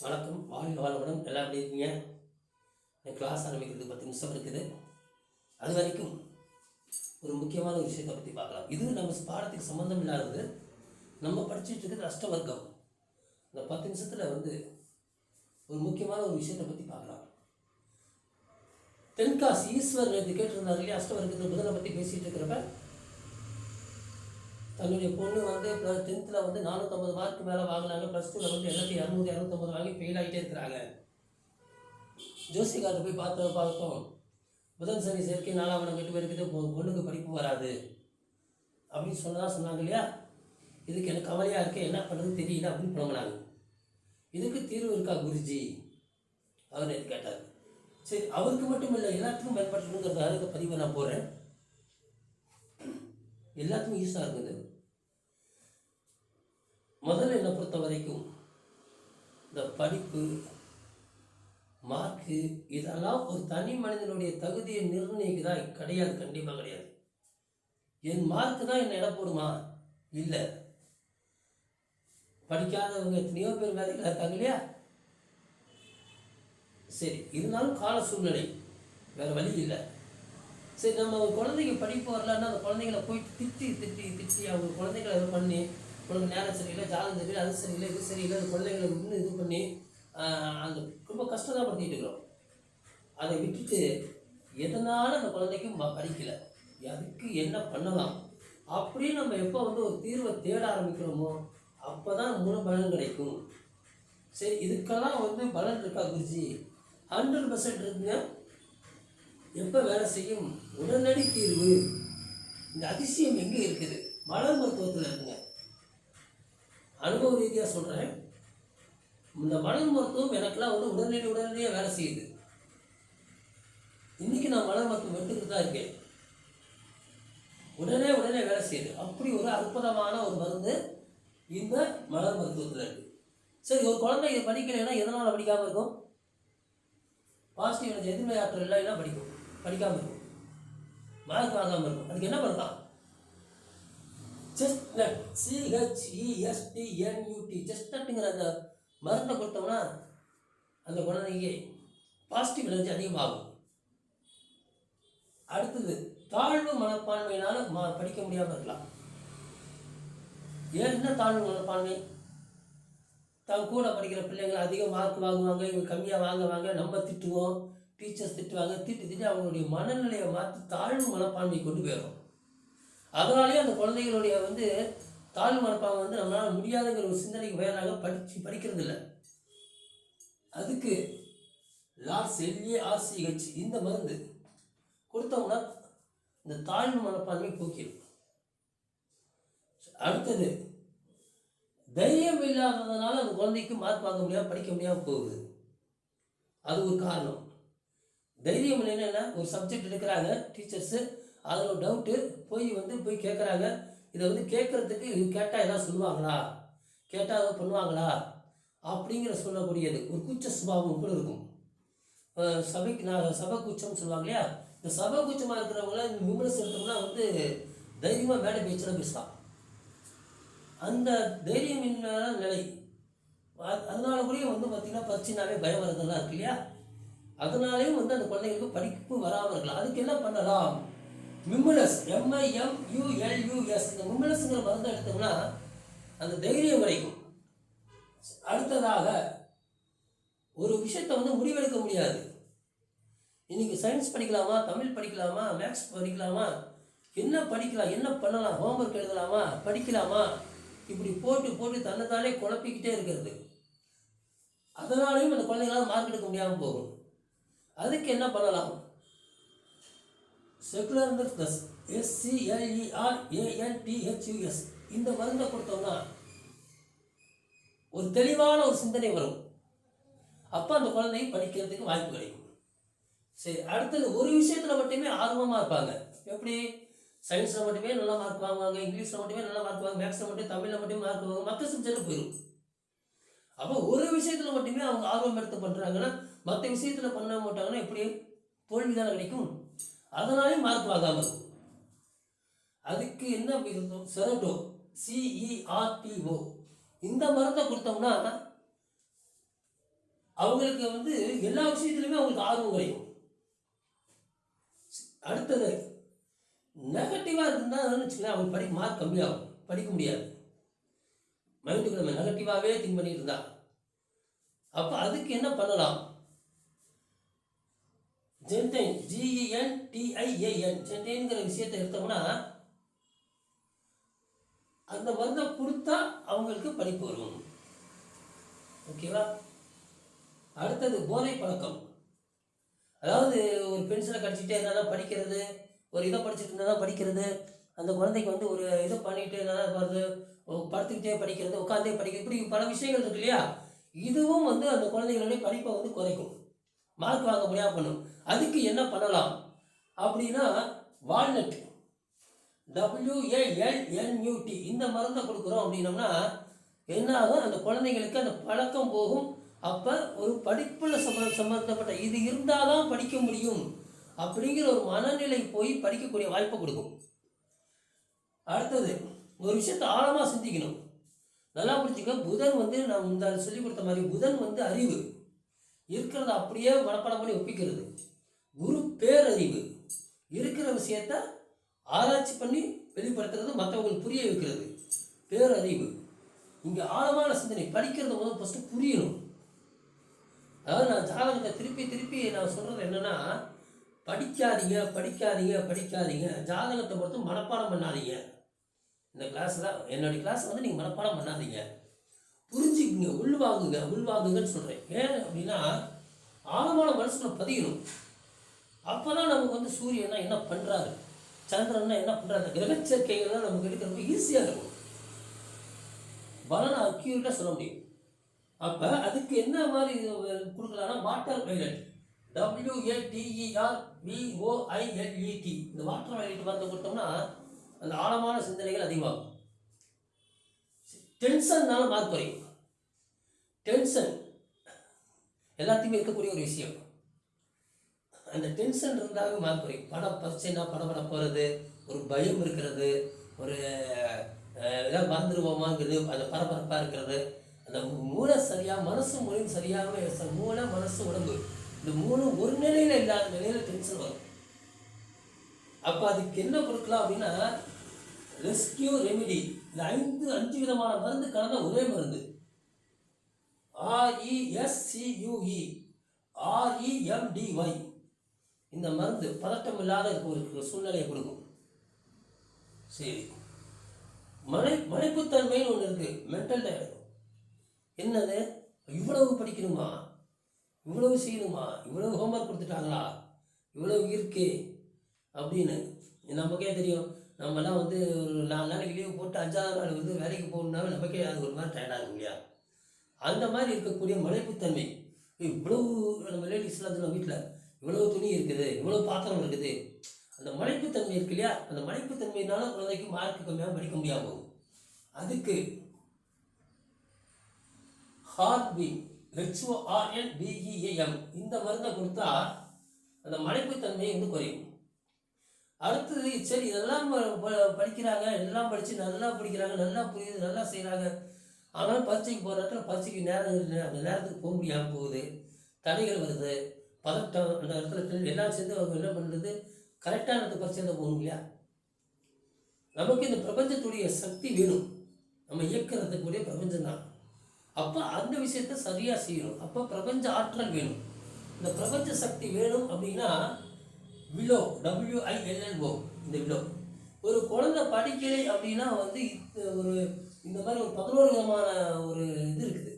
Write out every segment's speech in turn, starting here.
வணக்கம், வாழ்க வளமுடன். எல்லாம் எப்படி இருக்கீங்க? கிளாஸ் ஆரம்பிக்கிறதுக்கு 10 நிமிஷம் இருக்குது. அது வரைக்கும் ஒரு முக்கியமான ஒரு விஷயத்தை பற்றி பார்க்கலாம். இது நம்ம பாடத்துக்கு சம்மந்தம் இல்லாதது. நம்ம படிச்சுட்டு இருக்கிறது அஷ்டவர்க்கம். இந்த 10 நிமிஷத்தில் ஒரு முக்கியமான ஒரு விஷயத்தை பற்றி பார்க்கலாம். தென்காசி ஈஸ்வர் நேற்று கேட்டிருந்தார் இல்லையா, அஷ்டவர்க்கத்தில் புதனை பற்றி பேசிகிட்டு இருக்கிறப்ப தன்னுடைய பொண்ணு 10th 450 மார்க்கு மேலே வாங்கினாங்க. +2 எல்லாத்தையும் 250 வாங்கி ஃபெயில் ஆகிட்டே இருக்கிறாங்க. ஜோசிகார்ட்ட போய் பார்த்தோம், புதன் சனி சேர்க்கை 4ஆம் இடம் கெட்டு போயிருக்குது, பொண்ணுக்கு படிப்பு வராது அப்படின்னு சொன்னாங்க இல்லையா. இதுக்கு எனக்கு கவலையாக இருக்குது, என்ன பண்ணுறது தெரியல அப்படின்னு புலம்புனாங்க. இதுக்கு தீர்வு இருக்கா குருஜி அவர் நேற்று கேட்டார். சரி, அவருக்கு மட்டும் இல்லை, எல்லாத்துக்கும் பயன்படுத்தணுங்கிறதுக்காக இந்த பதிவை நான் போகிறேன். எல்லாத்துக்கும் யூஸாக இருக்குது. முதல்ல என்னை பொறுத்த வரைக்கும் இந்த படிப்பு, மார்க்கு இதெல்லாம் ஒரு தனி மனிதனுடைய தகுதியை நிர்ணயிக்குதா? கிடையாது, கண்டிப்பாக கிடையாது. என் மார்க்கு தான் என்னை இடம் போடுமா? இல்லை. படிக்காதவங்க எத்தனையோ பேர் வேலையில் இருக்காங்க இல்லையா. சரி, இருந்தாலும் கால சூழ்நிலை வேறு வழி இல்லை. சரி, நம்ம ஒரு குழந்தைங்க படிப்பு வரலன்னா அந்த குழந்தைங்களை போய் திட்டி அவங்க குழந்தைங்களை இது பண்ணி, உனக்கு நேரம் சரியில்லை, ஜாதகம் சரியில்லை, அது சரியில்லை, இது சரியில்லை, அந்த குழந்தைங்களை இன்னும் இது பண்ணி அந்த ரொம்ப கஷ்டம் தான் படுத்திட்டு இருக்கிறோம். அதை விட்டுட்டு எதனால் அந்த குழந்தைக்கு படிக்கலை, அதுக்கு என்ன பண்ணலாம் அப்படின்னு நம்ம எப்போ ஒரு தீர்வை தேட ஆரம்பிக்கிறோமோ அப்போ தான் முழு பலன் கிடைக்கும். சரி, இதுக்கெல்லாம் பலன் இருக்கா குருஜி? 100% இருக்குங்க. எப்போ வேலை செய்யும்? உடனடி தீர்வு. இந்த அதிசயம் எங்கே இருக்குது? மலர் மருத்துவத்தில் இருக்குங்க. அனுபவ ரீதியாக சொல்கிறேன். இந்த மலர் மருத்துவம் எனக்கெல்லாம் உடனடியாக வேலை செய்யுது. இன்றைக்கி நான் மலர் மருத்துவம் எடுத்துக்கிட்டு தான் இருக்கேன். உடனே வேலை செய்யுது. அப்படி ஒரு அற்புதமான ஒரு மருந்து இந்த மலர் மருத்துவத்தில் இருக்குது. சரி, ஒரு குழந்தை இதை படிக்கலைன்னா எதனால் படிக்காமல் இருக்கும்? பாசிட்டிவ் எனர்ஜி, எதிர்மறை ஆற்றல் இல்லைன்னா படிக்காமல் இருக்கும், மார்க் வாங்காமல் இருக்கும். அதுக்கு என்ன பண்ணலாம்? செஸ்ட்நட், CHESTNUT, செஸ்ட்நட்டுங்கிற அந்த மருந்தை கொடுத்தோம்னா அந்த குழந்தைக்கு பாசிட்டிவ் எனர்ஜி அதிகமாகும். அடுத்தது, தாழ்வு மனப்பான்மையினால் படிக்க முடியாமல் இருக்கலாம். என்ன தாழ்வு மனப்பான்மை? தான் கூட படிக்கிற பிள்ளைங்கள் அதிக மார்க் வாங்குவாங்க, இவங்க கம்மியாக வாங்குவாங்க, நம்ம திட்டுவோம், டீச்சர்ஸ் திட்டுவாங்க, திட்டி அவங்களுடைய மனநிலையை மாற்றி தாழ்வு மனப்பான்மை கொண்டு போயிடும். அதனாலேயே அந்த குழந்தைகளுடைய தாழ்வு மனப்பான்மை நம்மளால் முடியாதுங்கிற ஒரு சிந்தனைக்கு வேறாக படிக்கிறது இல்லை. அதுக்கு LARCH இந்த மருந்து கொடுத்தோம்னா இந்த தாழ்வு மனப்பான்மை போக்கிடும். அடுத்தது, தைரியம் இல்லாததுனால அந்த குழந்தைக்கு மார்க் வாங்க முடியாமல் படிக்க முடியாமல் போகுது. அது ஒரு காரணம். தைரியம் இல்லைன்னா ஒரு சப்ஜெக்ட் எடுக்கிறாங்க டீச்சர்ஸு, அதில் ஒரு டவுட்டு போய் கேட்குறாங்க. இதை கேட்குறதுக்கு கேட்டால் எதாவது சொல்லுவாங்களா, கேட்டால் எதாவது பண்ணுவாங்களா அப்படிங்கிற சொல்லக்கூடியது ஒரு கூச்ச சுபாவம் கூட இருக்கும். சபை கூச்சம்னு சொல்லுவாங்க இல்லையா. இந்த சபை கூச்சமாக இருக்கிறவங்கள இந்த விமர்சனம் எடுத்தோம்னா தைரியமாக மேடை பேச்செல்லாம் பேசலாம். அந்த தைரியமின்மையான நிலை, அதனால கூட பார்த்திங்கன்னா பரீட்சைனாவே பயம் வரதெல்லாம் இருக்கு இல்லையா. அதனாலேயும் அந்த குழந்தைங்களுக்கு படிப்பு வராமல் இருக்கலாம். அதுக்கு என்ன பண்ணலாம்? மிமுலஸ், MIMULUS, இந்த மிமுலஸ்ங்கிற மருந்து எடுத்தோம்னா அந்த தைரியம் கிடைக்கும். அடுத்ததாக, ஒரு விஷயத்தை முடிவெடுக்க முடியாது. இன்னைக்கு சயின்ஸ் படிக்கலாமா, தமிழ் படிக்கலாமா, மேக்ஸ் படிக்கலாமா, என்ன படிக்கலாம், என்ன பண்ணலாம், ஹோம்ஒர்க் எழுதலாமா, படிக்கலாமா, இப்படி போட்டு தன்னைத்தானே குழப்பிக்கிட்டே இருக்கிறது. அதனாலையும் அந்த குழந்தைங்களால் மார்க் எடுக்க முடியாமல் போகும். அதுக்கு என்ன பண்ணலாம்? செகுலர் ப்ளஸ், SCLERANTHUS இந்த மருந்தை கொடுத்தோம்னா ஒரு தெளிவான ஒரு சிந்தனை வரும். அப்போ அந்த குழந்தை படிக்கிறதுக்கு வாய்ப்பு கிடைக்கும். சரி, அடுத்தது, ஒரு விஷயத்தில் மட்டுமே ஆர்வமாக இருப்பாங்க. எப்படி? சயின்ஸில் மட்டுமே நல்லா மார்க் வாங்குவாங்க, இங்கிலீஷில் மட்டுமே நல்லா மார்க் வாங்க, மேக்ஸில் மட்டும், தமிழில் மட்டுமே மார்க் வாங்குவாங்க, மற்ற சப்ஜெக்டில் போயிடும். அப்போ ஒரு விஷயத்தில் மட்டுமே அவங்க ஆர்வம் எடுத்து பண்ணுறாங்கன்னா மற்ற விஷயத்தில் பண்ண மாட்டாங்கன்னா எப்படி? தோல்வி தானே கிடைக்கும். அதனாலேயும் மார்க் வாங்காமல் இருக்கும். அதுக்கு என்ன இருக்கும்? செரட்டோ, CERTO இந்த மருந்தை கொடுத்தோம்னா அவங்களுக்கு வந்து எல்லா விஷயத்துலையுமே அவங்களுக்கு ஆர்வம் குறையும். அடுத்தது நெகட்டிவாக இருந்தால் வச்சுக்கலாம், அவங்க மார்க் கம்மியாகும், படிக்க முடியாது. மைண்டுக்கு நம்ம நெகட்டிவாகவே திங்க் பண்ணிட்டு இருந்தா அப்போ அதுக்கு என்ன பண்ணலாம்? ஜென்டைன், GENTIAN, ஜென்டைன்கிற விஷயத்தை எடுத்தோம்னா அந்த மருந்தை கொடுத்தா அவங்களுக்கு படிப்பு வரும். ஓகேவா? அடுத்தது போதை பழக்கம். அதாவது ஒரு பென்சிலை கடிச்சிட்டே இருந்தால் தான் படிக்கிறது, ஒரு இதை படிச்சுட்டு இருந்தால் தான் படிக்கிறது, அந்த குழந்தைக்கு வந்து ஒரு இதை பண்ணிட்டு இருந்தால் தான் வருது, படுத்துக்கிட்டே படிக்கிறது, உட்காந்தே படிக்கிறது, இப்படி பல விஷயங்கள் இருக்கு இல்லையா? இதுவும் வந்து அந்த குழந்தைகளுடைய படிப்பை வந்து குறைக்கும், மார்க் வாங்க முடியாமல் பண்ணும். அதுக்கு என்ன பண்ணலாம் அப்படின்னா, வால்நட், WALNUT இந்த மருந்தை கொடுக்குறோம் அப்படின்னோம்னா என்ன ஆகும்? அந்த குழந்தைங்களுக்கு அந்த பழக்கம் போகும். அப்போ ஒரு படிப்பில் சம்மந்தப்பட்ட இது இருந்தால் தான் படிக்க முடியும் அப்படிங்கிற ஒரு மனநிலை போய் படிக்கக்கூடிய வாய்ப்பை கொடுக்கும். அடுத்தது ஒரு விஷயத்தை ஆழமாக சிந்திக்கணும். நல்லா புரிஞ்சுக்க, புதன் வந்து நான் இந்த சொல்லிக் கொடுத்த மாதிரி புதன் வந்து அறிவு இருக்கிறத அப்படியே மனப்பாடம் பண்ணி ஒப்பிக்கிறது. குரு பேரறிவு, இருக்கிற விஷயத்த ஆராய்ச்சி பண்ணி வெளிப்படுத்துறது, மற்றவங்களுக்கு புரிய வைக்கிறது பேரறிவு. இங்கே ஆழமான சிந்தனை, படிக்கிறது முதல் ஃபஸ்ட்டு புரியணும். அதாவது நான் ஜாதகத்தை திருப்பி திருப்பி நான் சொல்கிறது என்னென்னா, படிக்காதீங்க படிக்காதீங்க படிக்காதீங்க, ஜாதகத்தை பொறுத்து மனப்பாடம் பண்ணாதீங்க. இந்த கிளாஸில் என்னுடைய கிளாஸை வந்து நீங்கள் மனப்பாடம் பண்ணாதீங்க, புரிஞ்சுக்குங்க, உள்வாங்குங்கன்னு சொல்கிறேன். ஏன் அப்படின்னா ஆழமான மனசுக்குள்ள பதியணும். அப்போ தான் நமக்கு வந்து சூரியனா என்ன பண்ணுறாரு, சந்திரன்னா என்ன பண்ணுறாரு, கிரகச்சேர்க்கைகள்லாம் நமக்கு எடுக்க ரொம்ப ஈஸியாக இருக்கும், பலனை அக்யூரேட்டாக சொல்ல முடியும். அப்போ அதுக்கு என்ன மாதிரி கொடுக்கலாம்னா, வாட்டர் வயலட், WATERVOILET, இந்த வாட்டர் வயலட் மருந்து கொடுத்தோம்னா அந்த ஆழமான சிந்தனைகள் அதிகமாகும். டென்ஷன்னால மார்க் குறையும். டென்ஷன் எல்லாத்தையுமே இருக்கக்கூடிய ஒரு விஷயம். அந்த டென்ஷன் இருந்தாவே மார்க் குறையும். பரீட்சைனா படபட போகிறது, ஒரு பயம் இருக்கிறது, ஒரு ஏதாவது மறந்துடுவோமாங்கிறது, அந்த பரபரப்பாக இருக்கிறது, அந்த மூளை சரியாக, மனசு மொழியும் சரியாக, மூளை மனசு உடம்பு இந்த மூணு ஒரு நிலையில் இல்லாத நிலையில் டென்ஷன் வரும். அப்போ அதுக்கு என்ன கொடுக்கலாம் அப்படின்னா, ரெஸ்கியூ ரெமிடி, இந்த 5 விதமான மருந்து கலந்த ஒரே மருந்து, RESCUE REMDY. இந்த மருந்து பதட்டம் இல்லாத ஒரு சூழ்நிலையை கொடுக்கும். சரி, மலைப்புத்தன்மைன்னு ஒன்று இருக்குது, மென்டல் டயர்டு. என்னது, இவ்வளவு படிக்கணுமா, இவ்வளவு செய்யணுமா, இவ்வளவு ஹோம்ஒர்க் கொடுத்துட்டாங்களா, இவ்வளவு இருக்கே அப்படின்னு நமக்கே தெரியும். நம்மலாம் வந்து ஒரு 4 நாளைக்கு லீவு போட்டு 5ஆவது நாள் வந்து வேலைக்கு போகணுன்னாவே நமக்கே அது ஒரு மாதிரி டயர்டாக இருக்கும் இல்லையா? அந்த மாதிரி இருக்கக்கூடிய மலைப்புத்தன்மை, இவ்வளவு நம்ம லேடிஸ்லாம் நம்ம வீட்டில் இவ்வளவு துணி இருக்குது, இவ்வளோ பாத்திரம் இருக்குது, அந்த மலைப்புத்தன்மை இருக்கு இல்லையா? அந்த மலைப்புத்தன்மையினால குழந்தைக்கு மார்க் கம்மியாக படிக்க முடியாமல் போகும். அதுக்கு ஹார்ன்பீம், HORNBEAM இந்த மருந்தை கொடுத்தா அந்த மலைப்புத்தன்மையை வந்து குறையும். அடுத்தது, சரி இதெல்லாம் படிக்கிறாங்க, எல்லாம் படித்து நல்லா படிக்கிறாங்க, நல்லா புரியுது, நல்லா செய்கிறாங்க, ஆனாலும் பரீட்சைக்கு போகிற இடத்துல பரீட்சைக்கு அந்த நேரத்துக்கு போக முடியாமல் போகுது, தடைகள் வருது, பதட்டம், அந்த இடத்துல எல்லாம் சேர்ந்து அவங்க என்ன பண்ணுறது, கரெக்டான பரீட்சை தான் போகணும் இல்லையா? நமக்கு இந்த பிரபஞ்சத்துடைய சக்தி வேணும், நம்ம இயக்கிறதுக்குரிய பிரபஞ்சம் தான். அப்போ அந்த விஷயத்த சரியாக செய்யணும். அப்போ பிரபஞ்ச ஆற்றல் வேணும். இந்த பிரபஞ்ச சக்தி வேணும் அப்படின்னா விலோ, WILLO, இந்த விலோ. ஒரு குழந்தை படிக்கலை அப்படின்னா வந்து ஒரு இந்த மாதிரி ஒரு 11 விதமான ஒரு இது இருக்குது.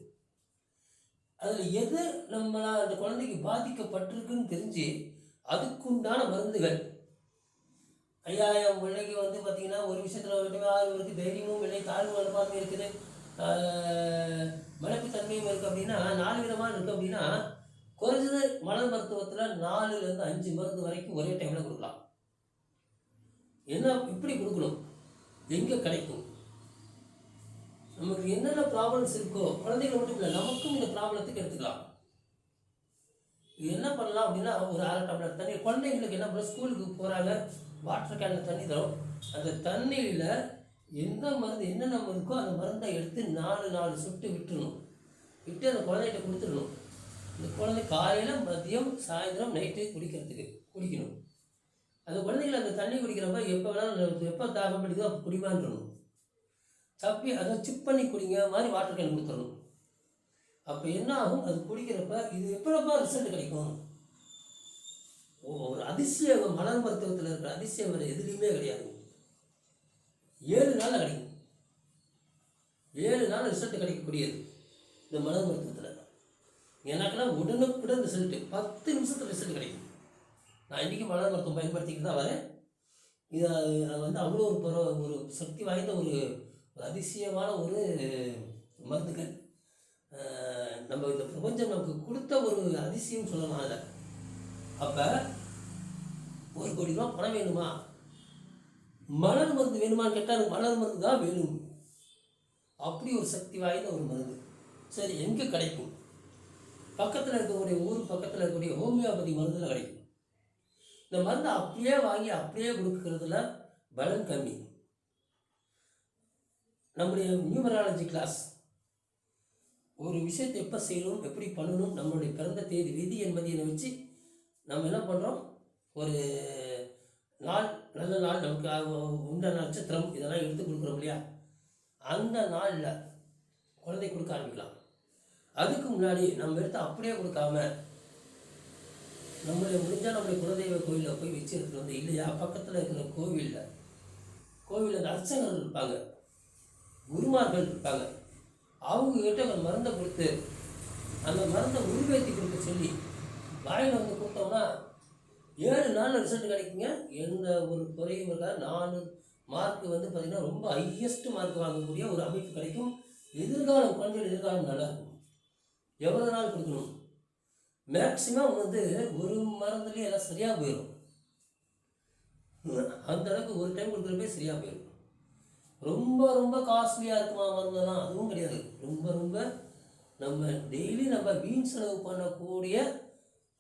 அதில் எது நம்மளால் அந்த குழந்தைக்கு பாதிக்கப்பட்டிருக்குன்னு தெரிஞ்சு அதுக்குண்டான மருந்துகள் 5000 பிள்ளைக்கு வந்து பார்த்திங்கன்னா ஒரு விஷயத்தில் இருக்குது, தைரியமும் இல்லை, தாழ்வு மனப்பான்மை இருக்குது, மலைப்புத்தன்மையும் இருக்குது. அப்படின்னா 4 விதமான இருக்குது. அப்படின்னா குறைஞ்சது மன மருத்துவத்தில் 4லேருந்து 5 மருந்து வரைக்கும் ஒரே டைமில் கொடுக்கலாம். என்ன இப்படி கொடுக்கணும், எங்கே கிடைக்கும், நமக்கு என்னென்ன ப்ராப்ளம்ஸ் இருக்கோ, குழந்தைகள் மட்டும் இல்லை நமக்கும் இந்த ப்ராப்ளத்துக்கு எடுத்துக்கலாம். என்ன பண்ணலாம் அப்படின்னா, ஒரு 1/2 டம்ளர் தண்ணி, குழந்தைங்களுக்கு என்ன பண்ண, ஸ்கூலுக்கு போகிறாங்க, வாட்டர் கேனில் தண்ணி தரும், அந்த தண்ணியில் எந்த மருந்து என்னென்ன இருக்கோ அந்த மருந்தை எடுத்து 4 சொட்டு விட்டுடணும். விட்டு அந்த குழந்தைகிட்ட கொடுத்துடணும். இந்த குழந்தை காலையில் மதியம் சாயந்தரம் நைட்டு குடிக்கணும். அந்த குழந்தைகள் அந்த தண்ணி குடிக்கிறப்ப எப்போ வேணாலும் எப்போ தாகம் பிடிக்குதோ அப்போ குடிமான்றணும். தப்பி அதை சிப் பண்ணி குடிங்க மாதிரி வாட்டர் கேன் கொடுத்துடணும். அப்போ என்ன ஆகும், அது குடிக்கிறப்ப இது எப்படப்பா ரிசல்ட் கிடைக்கும்? ஒரு அதிசயம் மலர் மருத்துவத்தில் இருக்கிற அதிசயம் வேறு எதுலேயுமே கிடையாது. 7 நாளில் கிடைக்கும். 7 நாள் ரிசல்ட் கிடைக்கக்கூடியது இந்த மலர் மருத்துவத்தில். எனக்கெல்லாம் உடனுக்குடன் ரிசல்ட்டு 10 நிமிஷத்தில் ரிசல்ட் கிடைக்கும். நான் இன்றைக்கி மலர் மருத்துவம் பயன்படுத்திக்கிட்டு தான் வரேன். இது அவ்வளோ ஒரு சக்தி வாய்ந்த ஒரு அதிசயமான ஒரு மருந்துகள். நம்ம இந்த பிரபஞ்சம் நமக்கு கொடுத்த ஒரு அதிசயம் சொல்லலாம். அதில் அப்போ 1 கோடி ரூபா பணம் வேணுமா, மலர் மருந்து வேணுமான்னு கேட்டால் எனக்கு மலர் மருந்து தான் வேணும். அப்படி ஒரு சக்தி வாய்ந்த ஒரு மருந்து. சரி, எங்கே கிடைக்கும்? பக்கத்தில் இருக்கக்கூடிய ஊர் பக்கத்தில் இருக்கக்கூடிய ஹோமியோபதி மருந்தில் கிடைக்கும். இந்த மருந்தை அப்படியே வாங்கி அப்படியே கொடுக்கறதுல பலன் கம்மி. நம்முடைய நியூமராலஜி கிளாஸ் ஒரு விஷயத்தை எப்போ செய்யணும், எப்படி பண்ணணும், நம்மளுடைய பிறந்த தேதி விதி என்பதை வச்சு நம்ம என்ன பண்ணுறோம், ஒரு நாள் நல்ல நாள் நமக்கு உண்ட நட்சத்திரம் இதெல்லாம் எடுத்து கொடுக்குறோம் இல்லையா, அந்த நாளில் குழந்தை கொடுக்க ஆரம்பிக்கலாம். அதுக்கு முன்னாடி நம்ம எடுத்து அப்படியே கொடுக்காம முடிஞ்சால் நம்மளுடைய குலதெய்வ கோயிலில் போய் வச்சு எடுத்துகிட்டு வந்து, இல்லையா பக்கத்தில் இருக்கிற கோவிலில் அந்த அர்ச்சகர்கள் இருப்பாங்க, குருமார்கள் இருப்பாங்க, அவங்கக்கிட்ட ஒரு மருந்தை கொடுத்து அந்த மருந்தை உருவேற்றி கொடுக்க சொல்லி வாயில் வந்து கொடுத்தோம்னா 7 நாளில் ரிசல்ட் கிடைக்குங்க. எந்த ஒரு குறையும் இருக்காது. 4 மார்க் பார்த்திங்கன்னா ரொம்ப ஹையஸ்ட் மார்க் வாங்கக்கூடிய ஒரு அமைப்பு கிடைக்கும். எதிர்காலம் குழந்தைகள் எதிர்காலம் நல்லாயிருக்கும். எவ்வளோ நாள் கொடுக்கணும்? மேக்சிமம் ஒரு மருந்துலேயே எல்லாம் சரியாக போயிடும். அந்த அளவுக்கு ஒரு டைம் கொடுக்குறப்பே சரியாக போயிடும். ரொம்ப ரொம்ப காஸ்ட்லியாக இருக்குமா மருந்தெல்லாம்? அதுவும் கிடையாது. ரொம்ப ரொம்ப நம்ம டெய்லி நம்ம வீண் செலவு பண்ணக்கூடிய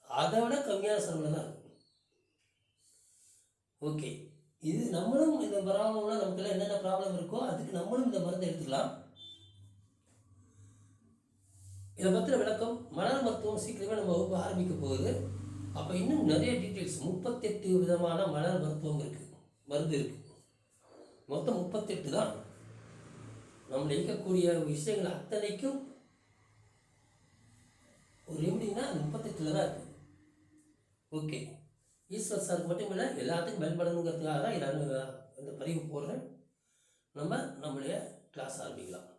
அதை விட கம்மியான செலவில் தான் இருக்கும். ஓகே, இது நம்மளும் இந்த ப்ராப்ளம்லாம் நமக்குலாம் என்னென்ன ப்ராப்ளம் இருக்கோ அதுக்கு நம்மளும் இந்த மருந்தை எடுத்துக்கலாம். இதை பற்றின விளக்கம் மலர் மருத்துவம் சீக்கிரமே நம்ம வகுப்பு ஆரம்பிக்க போகுது. அப்போ இன்னும் நிறைய டீட்டெயில்ஸ் 38 விதமான மலர் மருத்துவம் இருக்குது, மருந்து இருக்குது. மொத்தம் 38 தான். நம்மளை இயக்கக்கூடிய விஷயங்கள் அத்தனைக்கும் ஒரு ரெமடினா 38 தான் இருக்குது. ஓகே, ஈஸ்வர் சாருக்கு மட்டும் இல்லை, எல்லாத்துக்கும் பயன்படணுங்கிறதுக்காக தான் இந்த பதிவு போடுறேன். நம்மளுடைய கிளாஸ் ஆரம்பிக்கலாம்.